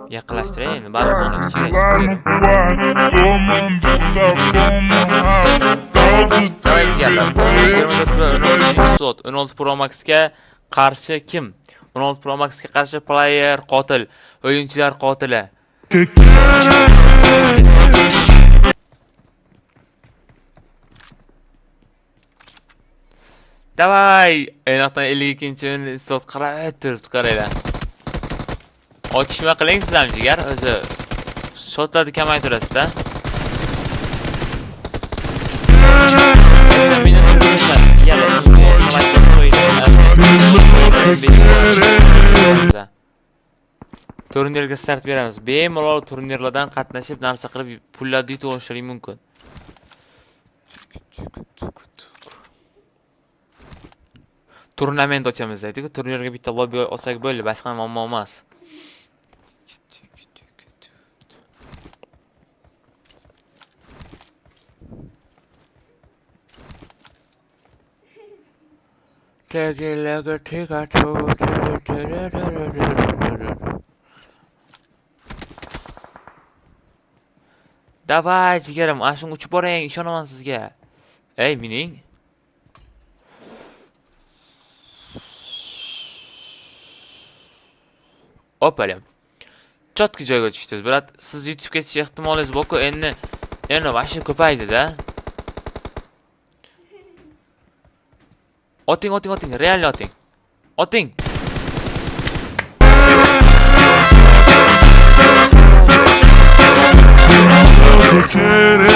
Yaqinlashtiray endi, bari zona ichiga chiqaverim. Davay jigarlar, 24 slot 16 Pro Max'ga qarshi kim? 16 Pro Max'ga qarshi player qotil, o'yinchilar qotili. Davay, aniqdan 52-o'yin slot qarab turibdi, qaranglar. Otishma qiling siz ham jigar, o'zi shotlarni kamaytirasiz-da. Turnirga start beramiz. Bemalol turnirlardan qatnashib, narsa qilib, pullarni yutib olishingiz mumkin. Turnament ochamiz deydi-ku, turnirga bitta lobby olsak bo'ldi, boshqa muammo emas. Davay jigarim, ashun uchib boring, ishonaman sizga. Ey, mening. Opalam. Chotki joyga tushdingiz, brat. Siz yutib ketish ehtimolingiz bor-ku, endi mashina ko'paydi-da. Oting, realni oting. Oting. Quiere